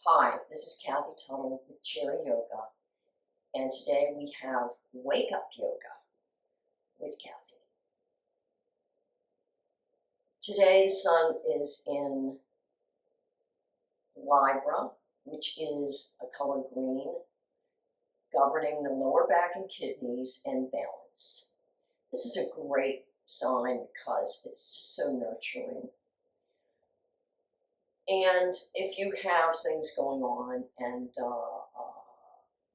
Hi, this is Kathy Tuttle with Cherry Yoga, and today we have Wake Up Yoga with Kathy. Today the sun is in Libra, which is a color green, governing the lower back and kidneys and balance. This is a great sign because it's just so nurturing. And if you have things going on and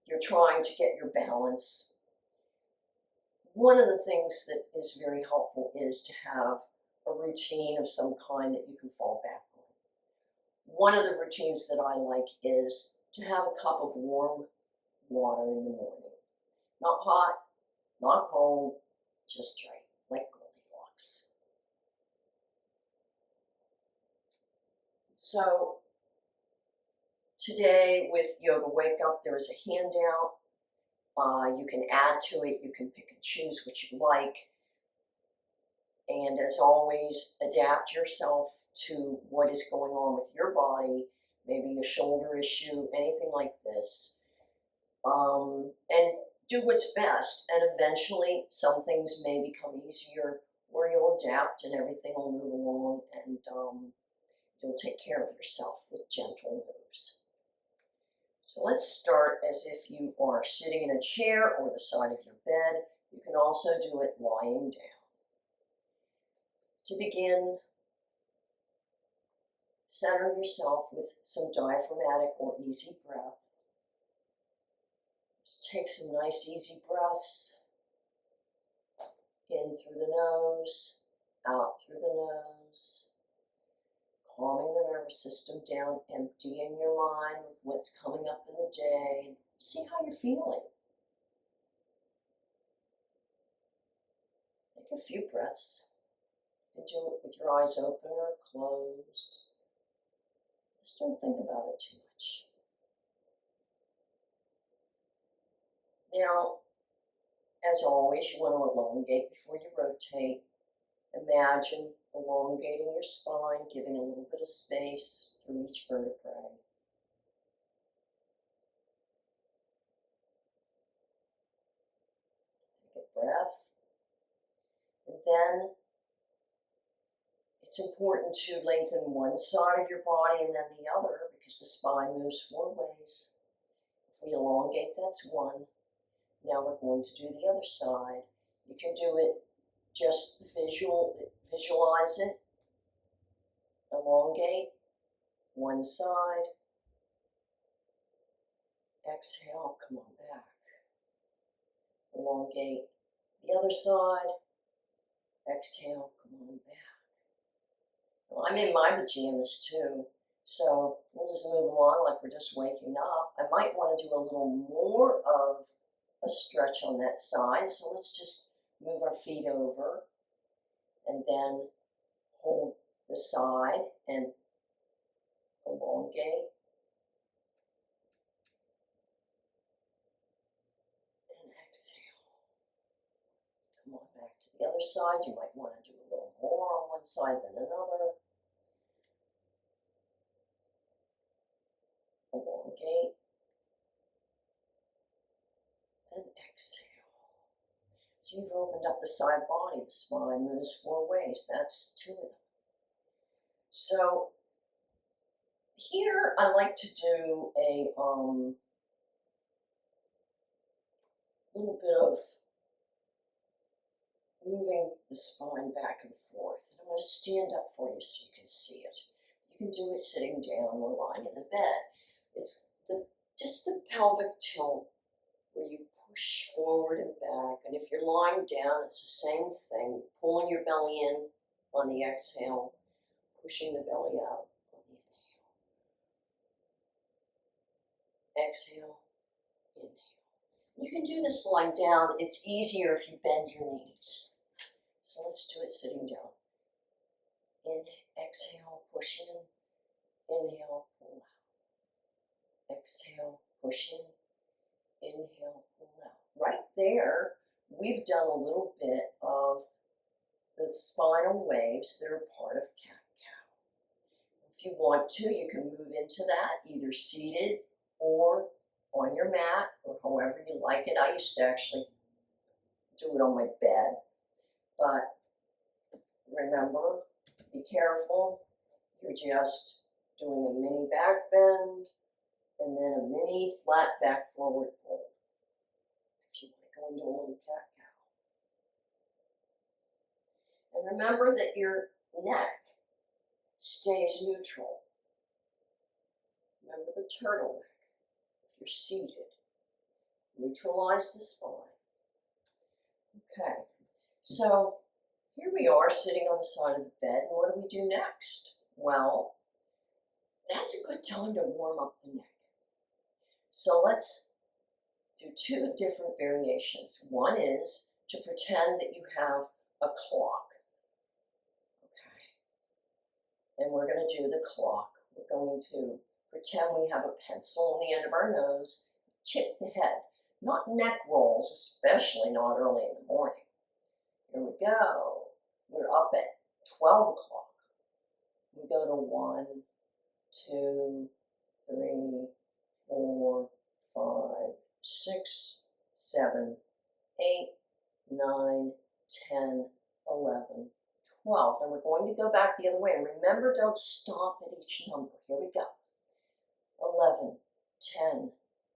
you're trying to get your balance, one of the things that is very helpful is to have a routine of some kind that you can fall back on. One of the routines that I like is to have a cup of warm water in the morning. Not hot, not cold, just right, like Goldilocks. So today with Yoga Wake Up, there is a handout. You can add to it, you can pick and choose what you like. And as always, adapt yourself to what is going on with your body, maybe a shoulder issue, anything like this. And do what's best. And eventually, some things may become easier where you'll adapt and everything will move along and you'll take care of yourself with gentle moves. So let's start as if you are sitting in a chair or the side of your bed. You can also do it lying down. To begin, center yourself with some diaphragmatic or easy breath. Just take some nice easy breaths. In through the nose, out through the nose. Calming the nervous system down, emptying your mind with what's coming up in the day. See how you're feeling. Take a few breaths. You can do it with your eyes open or closed. Just don't think about it too much. Now, as always, you want to elongate before you rotate. Imagine elongating your spine, giving a little bit of space through each vertebrae. Take a breath. And then it's important to lengthen one side of your body and then the other because the spine moves 4 ways. If we elongate, that's one. Now we're going to do the other side. You can do it just visualize it. Elongate one side. Exhale, come on back. Elongate the other side. Exhale, come on back. Well, I'm in my pajamas too, so we'll just move along like we're just waking up. I might want to do a little more of a stretch on that side, so let's just move our feet over and then hold the side and elongate. And exhale. Come on back to the other side. You might want to do a little more on one side than another. Elongate. And exhale. So you've opened up the side body. The spine moves 4 ways. That's 2 of them. So here I like to do a little bit of moving the spine back and forth. And I'm going to stand up for you so you can see it. You can do it sitting down or lying in the bed. It's just the pelvic tilt where you push forward and back. And if you're lying down, it's the same thing. Pulling your belly in on the exhale, pushing the belly out on the inhale. Exhale, inhale. You can do this lying down. It's easier if you bend your knees. So let's do it sitting down. Exhale, push in. Inhale, pull out. Exhale, push in. Inhale, pull out. Right there, we've done a little bit of the spinal waves that are part of cat-cow. If you want to, you can move into that, either seated or on your mat, or however you like it. I used to actually do it on my bed, but remember, be careful. You're just doing a mini back bend and then a mini flat back forward fold. If you want to go into a little cat-cow. And remember that your neck stays neutral. Remember the turtleneck. If you're seated, neutralize the spine. Okay, so here we are sitting on the side of the bed, and what do we do next? Well, that's a good time to warm up the neck. So let's do two different variations. One is to pretend that you have a clock. Okay, and we're going to do the clock. We're going to pretend we have a pencil on the end of our nose, tip the head. Not neck rolls, especially not early in the morning. Here we go. We're up at 12 o'clock. We go to 1, 2, 3, 4, 5, 6, 7, 8, 9, 10, 11, 12. And we're going to go back the other way. And remember, don't stop at each number. Here we go. 11, 10,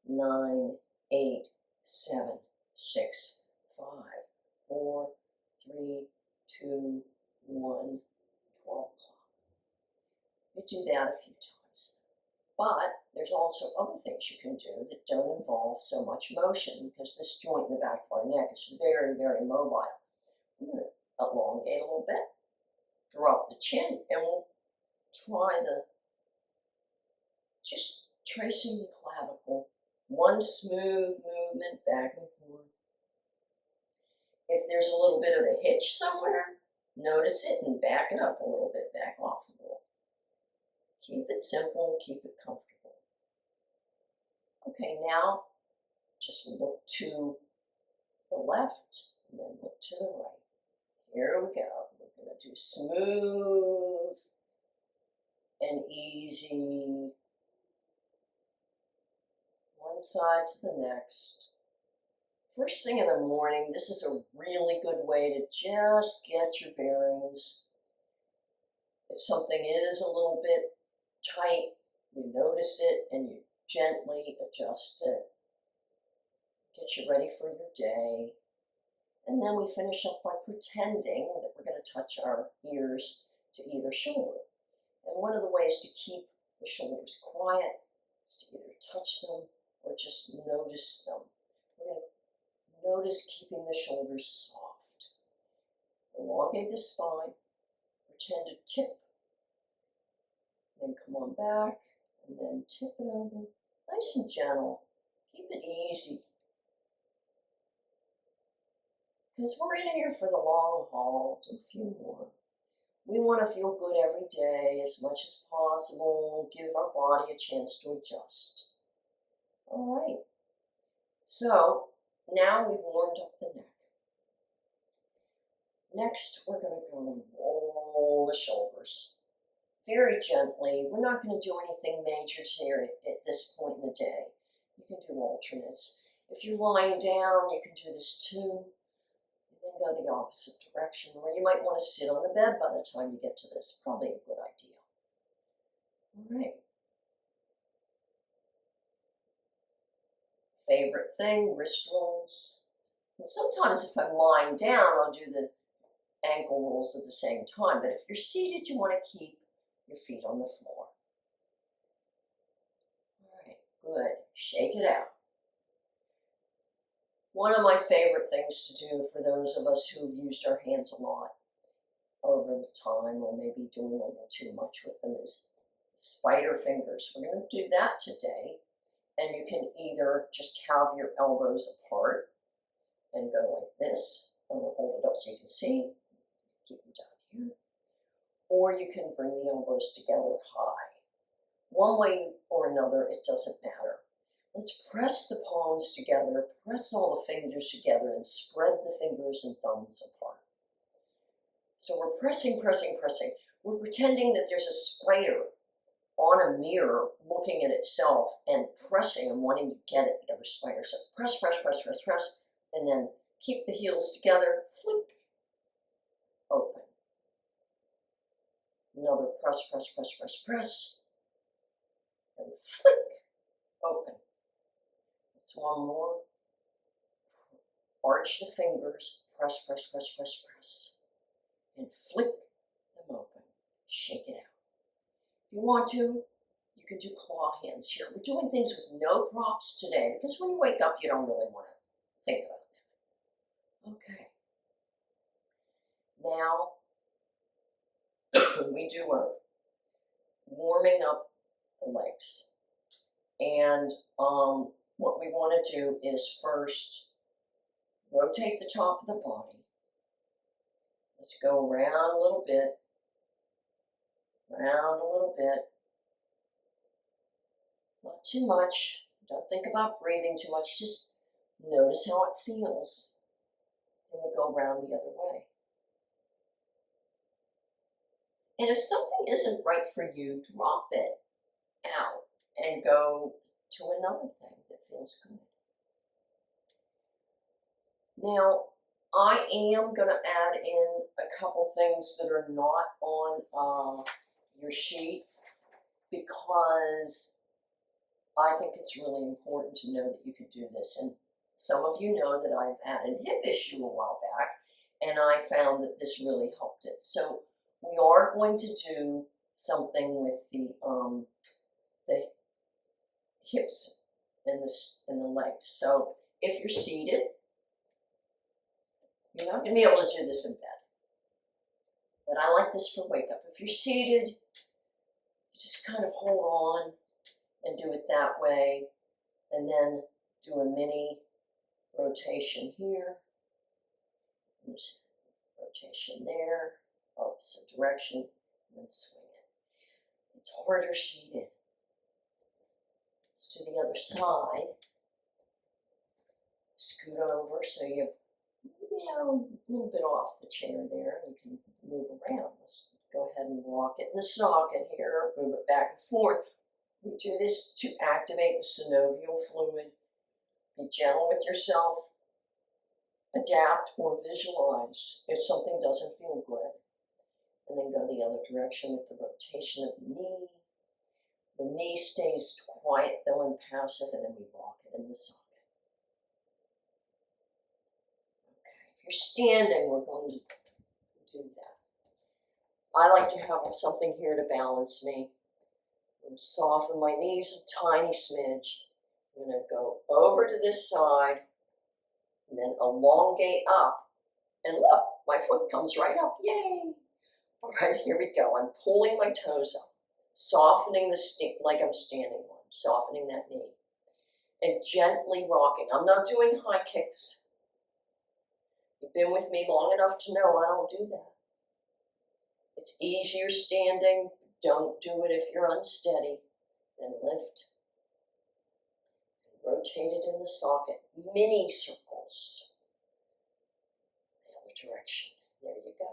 9, 8, 7, 6, 5, 4, 3, 2, 1, 12 o'clock. You do that a few times. But there's also other things you can do that don't involve so much motion, because this joint in the back of our neck is very, very mobile. I'm going to elongate a little bit, drop the chin, and we'll try just tracing the clavicle. One smooth movement back and forth. If there's a little bit of a hitch somewhere, notice it and back it up a little bit, back off a little. Keep it simple, keep it comfortable. Okay, now just look to the left and then look to the right. Here we go. We're going to do smooth and easy. One side to the next. First thing in the morning, this is a really good way to just get your bearings. If something is a little bit tight, you notice it and you gently adjust it. Get you ready for your day. And then we finish up by pretending that we're going to touch our ears to either shoulder. And one of the ways to keep the shoulders quiet is to either touch them or just notice them. We're going to notice keeping the shoulders soft. Elongate the spine. Pretend to tip. Then come on back and then tip it over. Nice and gentle. Keep it easy. Because we're in here for the long haul. Do a few more. We want to feel good every day as much as possible. Give our body a chance to adjust. All right. So now we've warmed up the neck. Next, we're going to go and roll the shoulders. Very gently. We're not going to do anything major here at this point in the day. You can do alternates. If you're lying down, you can do this too. And then go the opposite direction. Or you might want to sit on the bed by the time you get to this. Probably a good idea. All right. Favorite thing, wrist rolls. And sometimes if I'm lying down, I'll do the ankle rolls at the same time. But if you're seated, you want to keep your feet on the floor. All right, good. Shake it out. One of my favorite things to do for those of us who've used our hands a lot over the time, or maybe doing a little too much with them, is spider fingers. We're going to do that today. And you can either just have your elbows apart and go like this. I'm going to hold it up so you can see. Keep them down here. Or you can bring the elbows together high. One way or another, it doesn't matter. Let's press the palms together, press all the fingers together, and spread the fingers and thumbs apart. So we're pressing, pressing, pressing. We're pretending that there's a spider on a mirror, looking at itself and pressing and wanting to get at the other spider. So press, press, press, press, press, and then keep the heels together, flick, open. Another press, press, press, press, press, and flick, open. It's one more. Arch the fingers, press, press, press, press, press, and flick them open. Shake it out. If you want to, you can do claw hands here. We're doing things with no props today because when you wake up, you don't really want to think about them. Okay. Now, we do a warming up the legs. And what we want to do is first rotate the top of the body. Let's go around a little bit, round a little bit. Not too much. Don't think about breathing too much. Just notice how it feels. And then go around the other way. And if something isn't right for you, drop it out and go to another thing that feels good. Now, I am going to add in a couple things that are not on your sheet because I think it's really important to know that you can do this. And some of you know that I've had a hip issue a while back, and I found that this really helped it. So we are going to do something with the hips and the legs. So if you're seated, you're not going to be able to do this in bed. But I like this for wake up. If you're seated, you just kind of hold on and do it that way. And then do a mini rotation here. Just rotation there. Opposite direction. And then swing it. It's harder seated. Let's do the other side. Scoot over so you have a little bit off the chair there. You can move around. Let's go ahead and rock it in the socket here. Move it back and forth. We do this to activate the synovial fluid. Be gentle with yourself. Adapt or visualize if something doesn't feel good. And then go the other direction with the rotation of the knee. The knee stays quiet though and passive, and then we rock it in the socket. If you're standing, we're going to do that. I like to have something here to balance me. I'm going to soften my knees a tiny smidge. I'm going to go over to this side and then elongate up. And look, my foot comes right up. Yay! All right, here we go. I'm pulling my toes up, softening the like I'm standing on, softening that knee, and gently rocking. I'm not doing high kicks. You've been with me long enough to know I don't do that. It's easier standing. Don't do it if you're unsteady. Then lift. Rotate it in the socket. Mini circles. The other direction. There you go.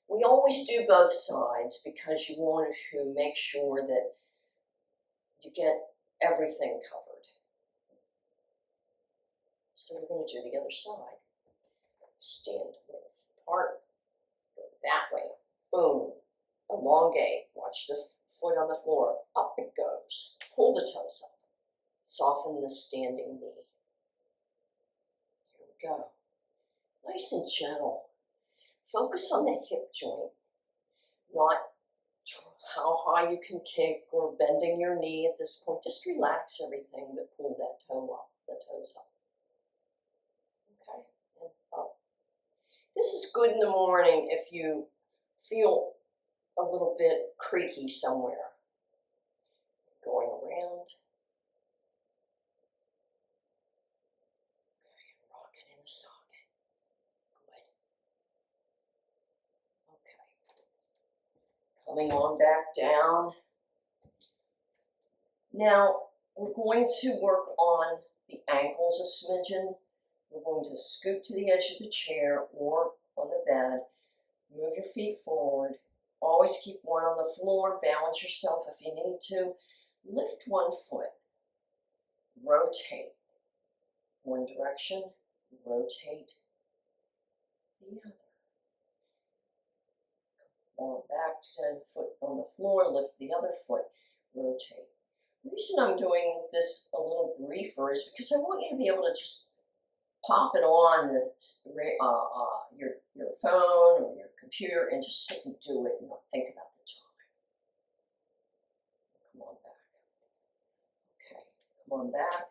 We always do both sides because you want to make sure that you get everything covered. So we're going to do the other side. Stand a little apart, go that way, boom, elongate, watch the foot on the floor, up it goes, pull the toes up, soften the standing knee. Here we go. Nice and gentle. Focus on the hip joint, not how high you can kick or bending your knee at this point. Just relax everything, but pull that toe up, the toes up. Okay, and up. This is good in the morning if you feel a little bit creaky somewhere. Going around. Okay, rock it in the socket. Good. Okay. Coming on back down. Now, we're going to work on the ankles a smidgen. We're going to scoot to the edge of the chair or on the bed. Move your feet forward. Always keep one on the floor. Balance yourself if you need to. Lift one foot. Rotate. One direction. Rotate the other. Fall back to foot on the floor. Lift the other foot. Rotate. The reason I'm doing this a little briefer is because I want you to be able to just pop it on your phone or your computer and just sit and do it and not think about the time. Come on back. Okay, come on back.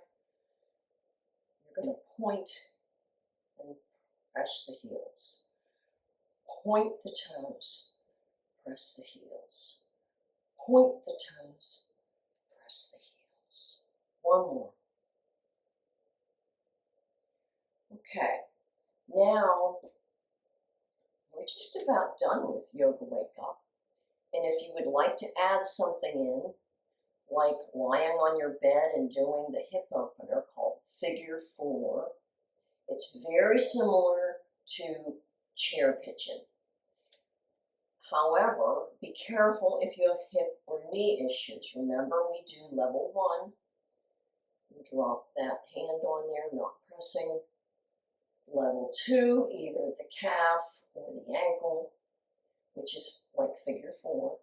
You're going to point and press the heels. Point the toes. Press the heels. Point the toes. Press the heels. One more. Okay, now we're just about done with Yoga Wake Up. And if you would like to add something in, like lying on your bed and doing the hip opener called Figure 4, it's very similar to chair pigeon. However, be careful if you have hip or knee issues. Remember, we do level 1. You drop that hand on there, not pressing. Level 2, either the calf or the ankle, which is like Figure 4.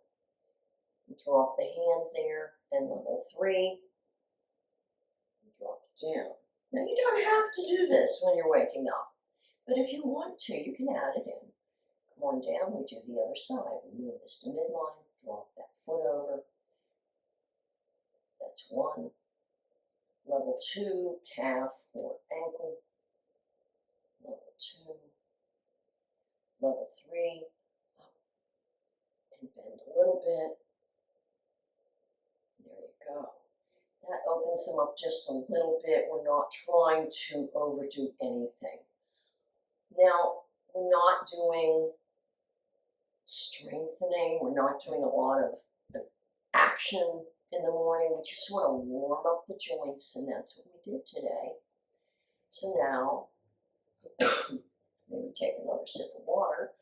You drop the hand there, and level 3, you drop it down. Now you don't have to do this when you're waking up, but if you want to, you can add it in. Come on down, we do the other side. We move this to midline, drop that foot over. That's 1. Level 2, calf or ankle. Level 2. Level 3, up and bend a little bit. There you go. That opens them up just a little bit. We're not trying to overdo anything. Now, we're not doing strengthening. We're not doing a lot of action in the morning. We just want to warm up the joints, and that's what we did today. So now, maybe take another sip of water.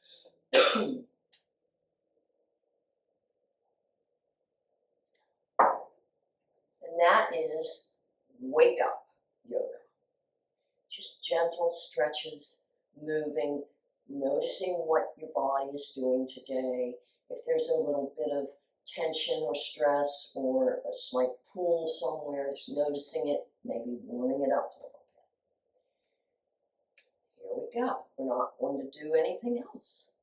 And that is wake up yoga. Just gentle stretches, moving, noticing what your body is doing today. If there's a little bit of tension or stress or a slight pull somewhere, just noticing it, maybe warming it up a little bit. Here we go. We're not going to do anything else.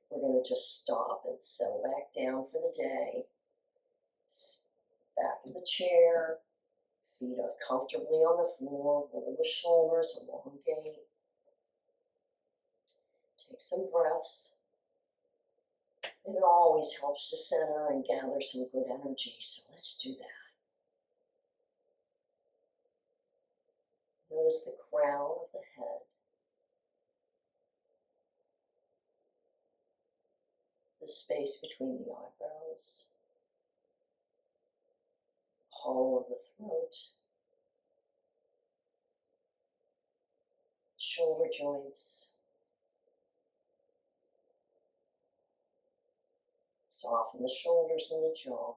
We're going to just stop and settle back down for the day. Back in the chair, feet are comfortably on the floor, roll the shoulders, elongate. Take some breaths. It always helps to center and gather some good energy, so let's do that. Notice the crown of the head. The space between the eyebrows. Hollow of the throat. Shoulder joints. Soften the shoulders and the jaw.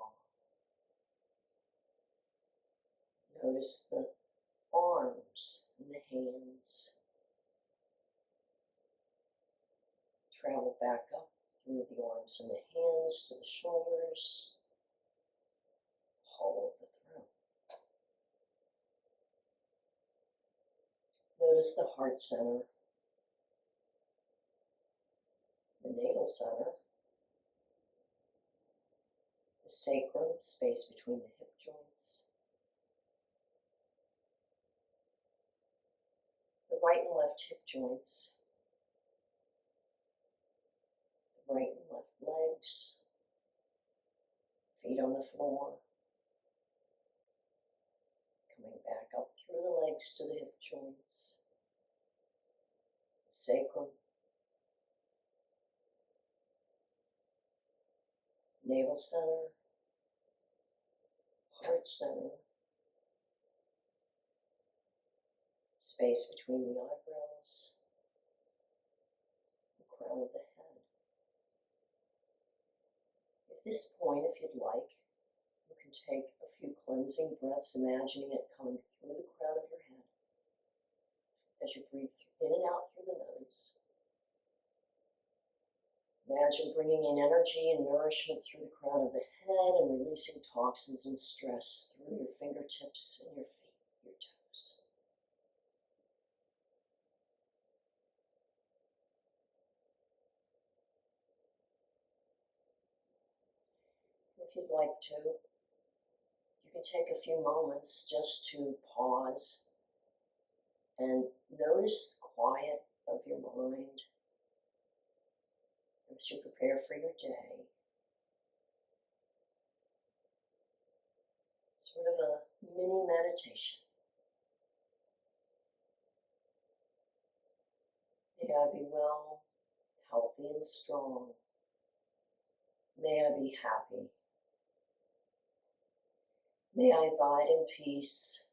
Notice the arms and the hands. Travel back up through the arms and the hands to the shoulders. Hollow of the throat. Notice the heart center. The navel center. The sacrum, space between the hip joints. The right and left hip joints. The right and left legs. Feet on the floor. Coming back up through the legs to the hip joints. The sacrum. Navel center. Heart center. Space between the eyebrows. The crown of the head. this point, if you'd like, you can take a few cleansing breaths, imagining it coming through the crown of your head as you breathe in and out through the nose. Imagine bringing in energy and nourishment through the crown of the head and releasing toxins and stress through your fingertips and your feet, your toes. If you'd like to, you can take a few moments just to pause and notice the quiet of your mind as you prepare for your day. Sort of a mini meditation. May I be well, healthy, and strong. May I be happy. May I abide in peace.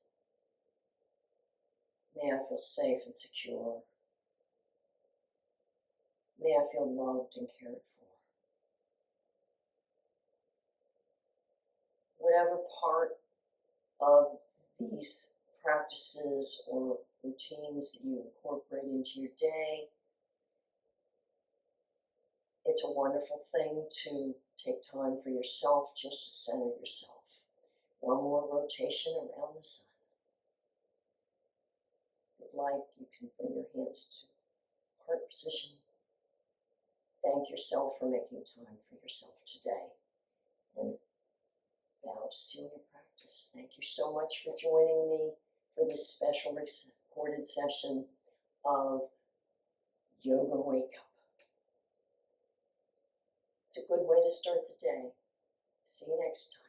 May I feel safe and secure. May I feel loved and cared for. Whatever part of these practices or routines that you incorporate into your day, it's a wonderful thing to take time for yourself, just to center yourself. One more rotation around the sun. If you'd like, you can bring your hands to heart position. Thank yourself for making time for yourself today. And bow to seal your practice. Thank you so much for joining me for this special recorded session of Yoga Wake Up. It's a good way to start the day. See you next time.